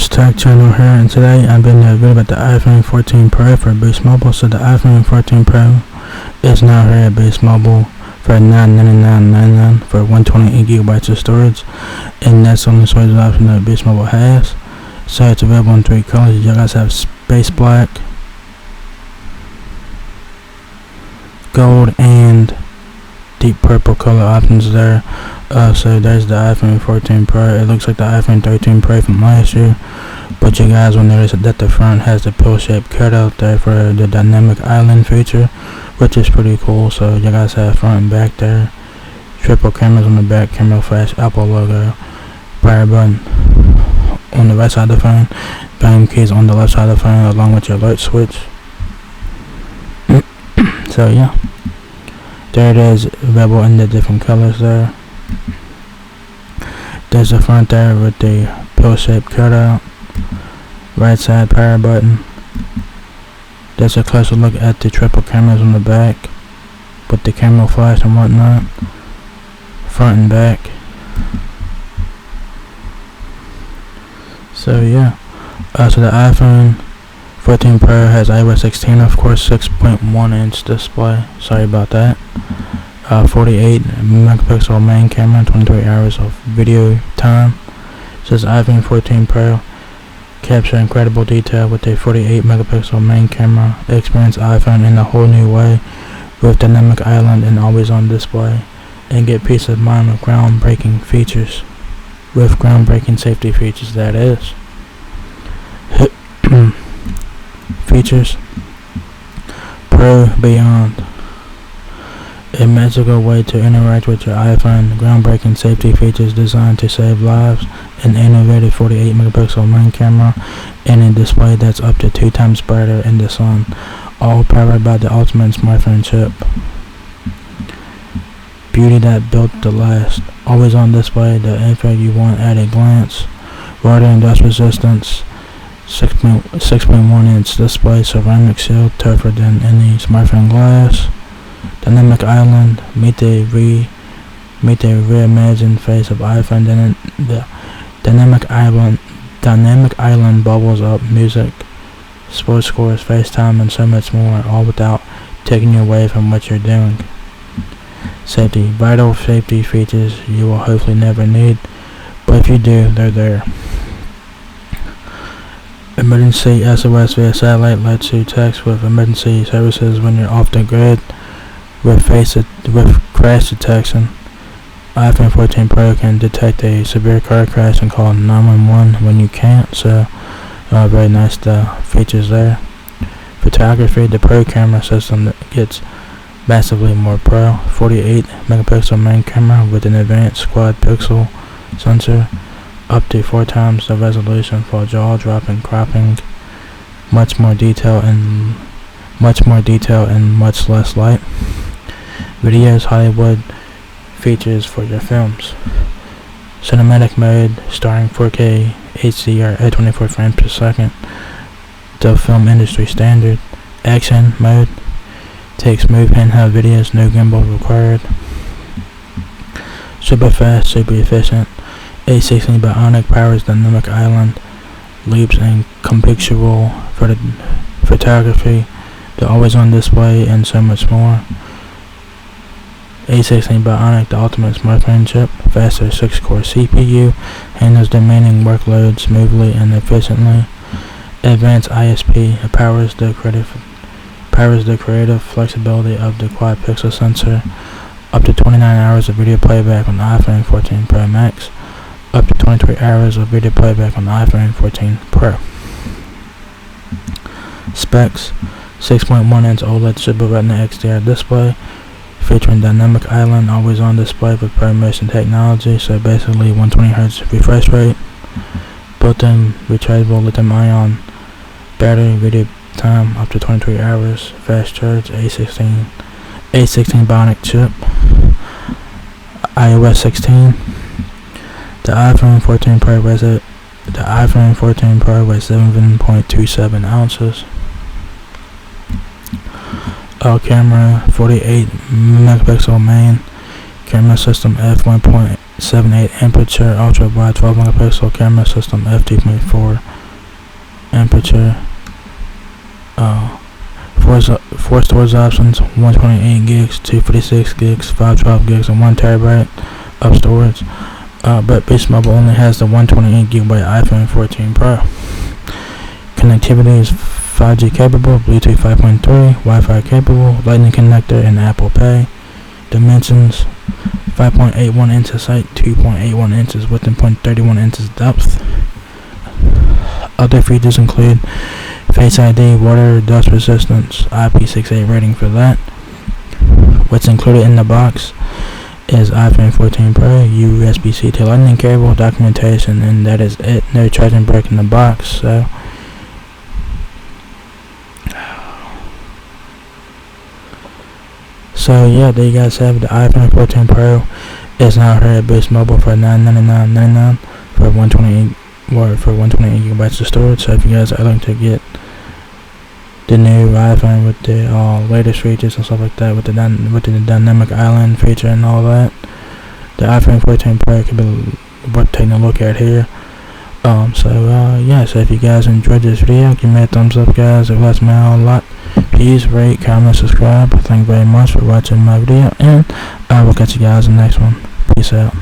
Most Tech channel here, and today I'm bringing a video about the iPhone 14 Pro for Boost Mobile. So the iPhone 14 Pro is now here at Boost Mobile for $999.99 for 128 gigabytes of storage, and that's the only storage option that Boost Mobile has. So it's available in 3 colors. You guys have space black, gold, and deep purple color options there. So there's the iPhone 14 Pro. It looks like the iPhone 13 Pro from last year, but you guys will notice that the front has the pill-shaped cutout there for the dynamic island feature, which is pretty cool. So you guys have front and back there, triple cameras on the back, camera flash, Apple logo, power button on the right side of the phone, volume keys on the left side of the phone, along with your alert switch. So yeah, there it is, available in the different colors there. There's the front there with the pill-shaped cutout, right side power button. There's a closer look at the triple cameras on the back with the camera flash and whatnot, front and back. So yeah, so the iPhone 14 Pro has iOS 16, of course, 6.1-inch display. Sorry about that. 48 megapixel main camera, 23 hours of video time. It says iPhone 14 Pro capture incredible detail with a 48 megapixel main camera. Experience iPhone in a whole new way with dynamic island and always on display, and get peace of mind with groundbreaking features. With groundbreaking safety features, that is. Features. Pro Beyond. A magical way to interact with your iPhone. Groundbreaking safety features designed to save lives. An innovative 48 megapixel main camera and a display that's up to 2 times brighter in the sun. All powered by the ultimate smartphone chip. Beauty that built to last. Always on display, the info you want at a glance. Water and dust resistance. 6.1-inch display, ceramic shield, tougher than any smartphone glass. Dynamic island, meet the reimagined face of iPhone. Then the dynamic island bubbles up music, sports scores, FaceTime, and so much more, all without taking you away from what you're doing. Safety, vital safety features you will hopefully never need, but if you do, they're there. Emergency SOS via satellite lets you text with emergency services when you're off the grid. With crash detection, iPhone 14 Pro can detect a severe car crash and call 911 when you can't. So very nice features there. Photography, the Pro camera system gets massively more pro. 48 megapixel main camera with an advanced quad pixel sensor, up to 4 times the resolution for jaw dropping cropping. Much more detail and much less light. Videos, Hollywood features for your films. Cinematic mode, starring 4K HDR at 24 frames per second, the film industry standard. Action mode, takes smooth handheld videos, no gimbal required. Super fast, super efficient. A16 Bionic powers dynamic island, leaps and contextual for the photography, the always on display, and so much more. A16 Bionic, the ultimate smartphone chip, faster 6-core CPU, handles demanding workloads smoothly and efficiently. Advanced ISP powers the creative flexibility of the quad pixel sensor. Up to 29 hours of video playback on the iPhone 14 Pro Max. Up to 23 hours of video playback on the iPhone 14 Pro. Specs: 6.1-inch OLED Super Retina XDR display, featuring dynamic island, always on display with ProMotion technology, so basically 120Hz refresh rate. Built-in rechargeable lithium-ion battery, video time up to 23 hours, fast charge, A16 Bionic chip. iOS 16. The iPhone 14 Pro weighs 7.27 ounces. Camera, 48 megapixel main camera system, f1.6 1.78 aperture ultra wide 12 megapixel camera system, f2.4 aperture. Four storage options: 128 gigs, 256 gigs, 512 gigs, and 1 terabyte of storage. But Boost Mobile only has the 128 gigabyte iPhone 14 Pro. Connectivity is 5G capable, Bluetooth 5.3, Wi-Fi capable, Lightning connector, and Apple Pay. Dimensions: 5.81 inches height, 2.81 inches width, and 0.31 inches depth. Other features include Face ID, water, dust resistance, IP68 rating for that. What's included in the box is iPhone 14 Pro, USB-C to Lightning cable, documentation, and that is it. No charging brick in the box. So yeah, there you guys have it. The iPhone 14 Pro is now here at Boost Mobile for $999.99 for 128 gigabytes of storage. So if you guys are looking to get the new iPhone with the latest features and stuff like that, with the dynamic island feature and all that, the iPhone 14 Pro could be worth taking a look at here. So if you guys enjoyed this video, give me a thumbs up, guys. It helps me out a lot. Please rate, comment, subscribe. Thank you very much for watching my video, and I will catch you guys in the next one. Peace out.